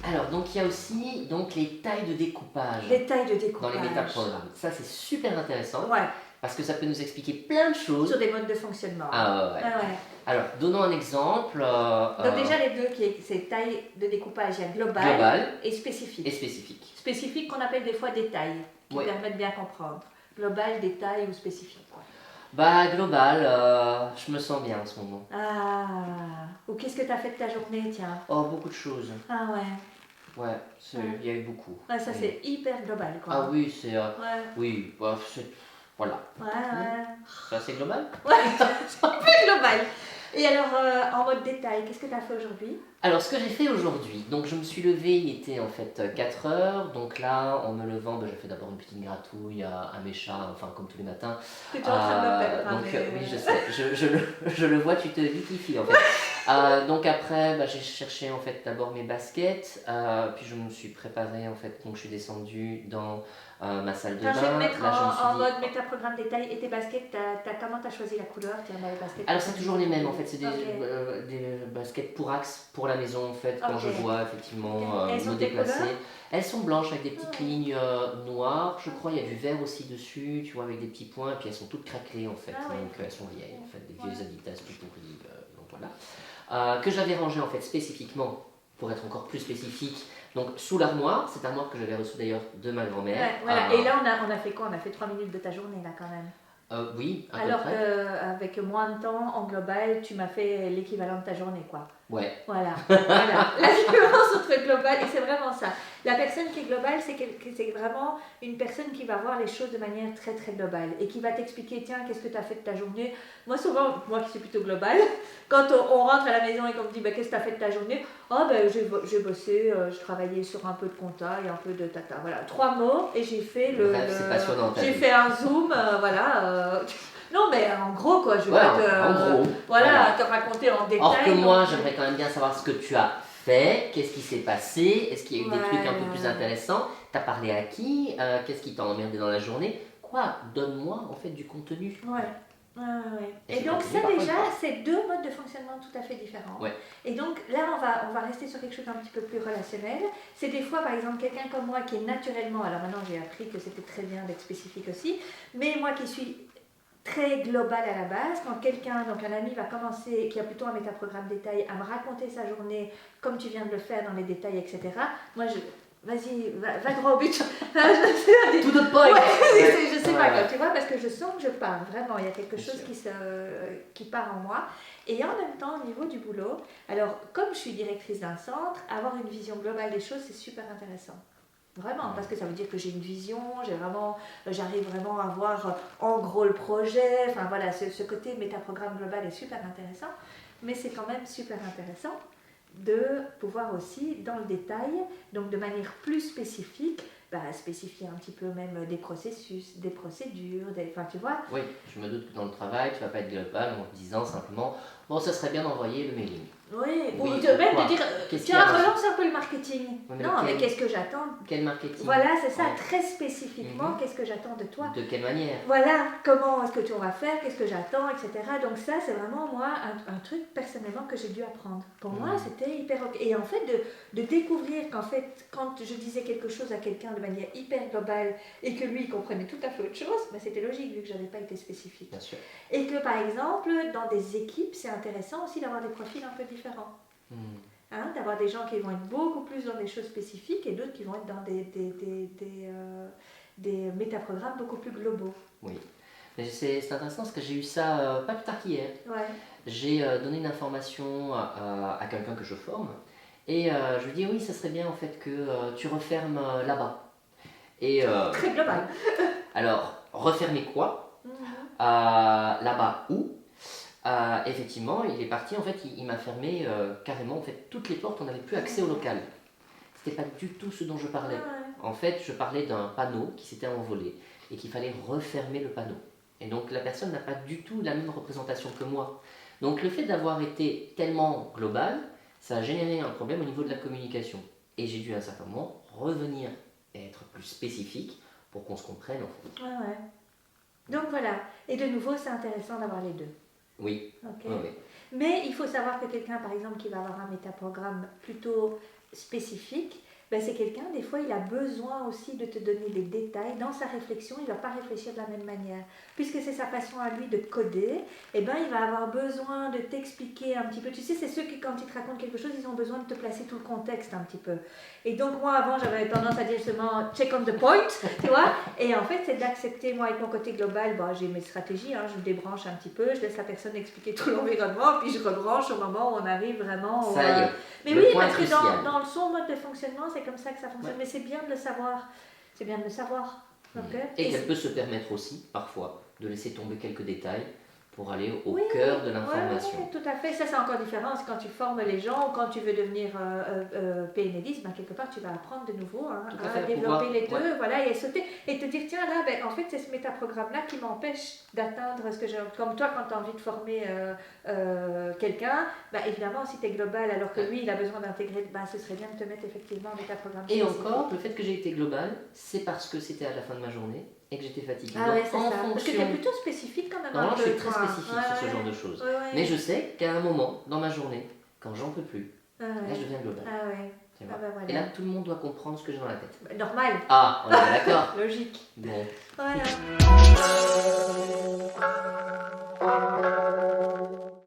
Alors, donc il y a aussi donc, les tailles de découpage Les tailles de dans découpage. les métaprogrammes. Ça, c'est super intéressant Ouais, parce que ça peut nous expliquer plein de choses. sur des modes de fonctionnement. Ah ouais. Ah ouais. Alors, donnons un exemple. Donc déjà les deux, c'est taille de découpage, il y a global, global et spécifique. et spécifique. Spécifique qu'on appelle des fois détails, qui Oui. permettent de bien comprendre. Global, détail ou spécifique. Quoi. Bah, global, je me sens bien en ce moment. Ah, ou qu'est-ce que tu as fait de ta journée, tiens? Oh, beaucoup de choses. Ah ouais. Ouais, il y a eu beaucoup. Ouais, ça c'est hyper global quoi. Ah oui, c'est... Ouais. Oui, bah, voilà. Ouais. C'est assez global. Ouais, c'est un peu global. Et alors, en mode détail, qu'est-ce que tu as fait aujourd'hui? Alors, ce que j'ai fait aujourd'hui, donc je me suis levé, il était en fait 4 heures. Donc là, en me levant, j'ai fait d'abord une petite gratouille à mes chats, enfin comme tous les matins. Tu es en train de me faire Donc oui, je sais, je le vois, tu te liquéfies en fait. Donc après, j'ai cherché en fait d'abord mes baskets, puis je me suis préparé en fait, donc je suis descendue dans ma salle de bain. Je vais te mettre Là, je me suis en dit- mode métaprogramme détail et tes baskets, comment tu as choisi la couleur dans les baskets? Alors c'est toujours les mêmes en fait, c'est des, Ok. des baskets pour axe pour la maison en fait, quand Ok. je dois effectivement Elles sont me quelle déplacer. couleur? Elles sont blanches avec des petites Ah. lignes noires, je crois, il y a du vert aussi dessus, tu vois, avec des petits points, et puis elles sont toutes craquelées en fait, Ah ouais. donc elles sont vieilles en fait, des vieilles Ouais. Adidas tout pourries, donc voilà. Que j'avais rangé en fait spécifiquement, pour être encore plus spécifique, donc sous l'armoire, cette armoire que j'avais reçue d'ailleurs de ma grand-mère. Ouais, voilà. Et là, on a fait quoi? On a fait 3 minutes de ta journée là quand même. Oui, à Alors peu près. qu'avec moins de temps, en global, tu m'as fait l'équivalent de ta journée quoi. Ouais. Voilà. La différence entre global, et c'est vraiment ça. La personne qui est globale, c'est vraiment une personne qui va voir les choses de manière très très globale et qui va t'expliquer, tiens, qu'est-ce que tu as fait de ta journée. Moi souvent, moi qui suis plutôt globale, quand on rentre à la maison et qu'on me dit, qu'est-ce que tu as fait de ta journée? Oh j'ai bossé, je travaillais sur un peu de compta et un peu de tata. Voilà, 3 mots et j'ai fait C'est passionnant. j'ai fait un zoom, voilà. Non, mais en gros, quoi, je vais pas en gros. te raconter en détail. Or que moi, j'aimerais quand même bien savoir ce que tu as fait, qu'est-ce qui s'est passé, est-ce qu'il y a eu des trucs un peu plus intéressants, t'as parlé à qui, qu'est-ce qui t'a emmerdé dans la journée, quoi, donne-moi en fait du contenu. Ouais. Et donc ça déjà, c'est deux modes de fonctionnement tout à fait différents. Ouais. Et donc là, on va rester sur quelque chose d'un petit peu plus relationnel. C'est des fois, par exemple, quelqu'un comme moi qui est naturellement, alors maintenant j'ai appris que c'était très bien d'être spécifique aussi, mais moi qui suis très global à la base, quand quelqu'un, donc un ami va commencer, qui a plutôt un métaprogramme détail, à me raconter sa journée comme tu viens de le faire dans les détails, etc. Moi, vas-y, va droit au but. Tout de point. Je sais pas, tu vois, parce que je sens que je pars, vraiment, il y a quelque chose qui part en moi. Et en même temps, au niveau du boulot, alors comme je suis directrice d'un centre, avoir une vision globale des choses, c'est super intéressant. Vraiment, parce que ça veut dire que j'ai une vision, j'arrive vraiment à voir en gros le projet, enfin voilà, ce côté métaprogramme global est super intéressant, mais c'est quand même super intéressant de pouvoir aussi, dans le détail, donc de manière plus spécifique, spécifier un petit peu même des processus, des procédures, enfin tu vois. Oui, je me doute que dans le travail, tu vas pas être global en disant simplement, bon, ça serait bien d'envoyer le mailing. Oui, ou même de dire, tiens, relance un peu le marketing. Mais qu'est-ce que j'attends? Quel marketing? Voilà, c'est ça, très spécifiquement, qu'est-ce que j'attends de toi? De quelle manière? Voilà, comment est-ce que tu vas faire, qu'est-ce que j'attends, etc. Donc ça, c'est vraiment, moi, un truc personnellement que j'ai dû apprendre. Pour moi, c'était hyper... Et en fait, de découvrir qu'en fait, quand je disais quelque chose à quelqu'un de manière hyper globale et que lui, il comprenait tout à fait autre chose, c'était logique vu que je n'avais pas été spécifique. Bien sûr. Et que, par exemple, dans des équipes, c'est intéressant aussi d'avoir des profils un peu différents. D'avoir des gens qui vont être beaucoup plus dans des choses spécifiques et d'autres qui vont être dans des métaprogrammes beaucoup plus globaux. Oui, mais c'est intéressant parce que j'ai eu ça pas plus tard qu'hier. Ouais. J'ai donné une information à quelqu'un que je forme et je lui dis oui, ça serait bien en fait que tu refermes là-bas. Et, très global. Alors, refermer quoi? Là-bas où? Effectivement, il est parti, en fait, il m'a fermé carrément en fait, toutes les portes, on n'avait plus accès au local. C'était pas du tout ce dont je parlais. En fait, je parlais d'un panneau qui s'était envolé et qu'il fallait refermer le panneau. Et donc la personne n'a pas du tout la même représentation que moi. Donc le fait d'avoir été tellement global, ça a généré un problème au niveau de la communication. Et j'ai dû à un certain moment revenir et être plus spécifique pour qu'on se comprenne en fait. Donc voilà. Et de nouveau, c'est intéressant d'avoir les deux. Oui. Ok. Oui, oui. Mais il faut savoir que quelqu'un, par exemple, qui va avoir un métaprogramme plutôt spécifique, ben c'est quelqu'un, des fois, il a besoin aussi de te donner des détails. Dans sa réflexion, il ne va pas réfléchir de la même manière. Puisque c'est sa façon à lui de coder, eh ben, il va avoir besoin de t'expliquer un petit peu. Tu sais, c'est ceux qui, quand ils te racontent quelque chose, ils ont besoin de te placer tout le contexte un petit peu. Et donc, moi, avant, j'avais tendance à dire justement check on the point, tu vois. Et en fait, c'est d'accepter, moi, avec mon côté global, bon, j'ai mes stratégies, hein, je me débranche un petit peu, je laisse la personne expliquer tout l'environnement, puis je rebranche au moment où on arrive vraiment au. Ça y est. Mais Le oui, point parce que crucial. dans son mode de fonctionnement, c'est comme ça que ça fonctionne. Ouais. Mais c'est bien de le savoir. C'est bien de le savoir. Ok. Et qu'elle peut se permettre aussi, parfois, de laisser tomber quelques détails pour aller au Oui, cœur de l'information. Oui, tout à fait. Ça, c'est encore différent. C'est quand tu formes les gens ou quand tu veux devenir PNListe, ben, quelque part, tu vas apprendre de nouveau hein, Tout à fait, à développer pouvoir, les deux, ouais. voilà, et sauter. Et te dire, tiens, là, ben, en fait, c'est ce métaprogramme-là qui m'empêche d'atteindre ce que j'ai. Comme toi, quand tu as envie de former quelqu'un, ben, évidemment, si tu es global, alors que lui, il a besoin d'intégrer, ben, ce serait bien de te mettre effectivement un métaprogramme. Et spécifique. encore, le fait que j'ai été global, c'est parce que c'était à la fin de ma journée et que j'étais fatigué. Ah Donc, ouais, c'est en ça. fonction... Parce que tu es plutôt spécifique quand même. Non, un je peu, suis très toi. spécifique Ouais, sur ce ouais. genre de choses. Ouais, ouais. Mais je sais qu'à un moment, dans ma journée, quand j'en peux plus, Ah là, ouais. je deviens global. Ah ouais. Tu Ah vois. bah voilà. Et là, tout le monde doit comprendre ce que j'ai dans la tête. Normal. Ah, on est bien d'accord. Logique. Bon. Voilà.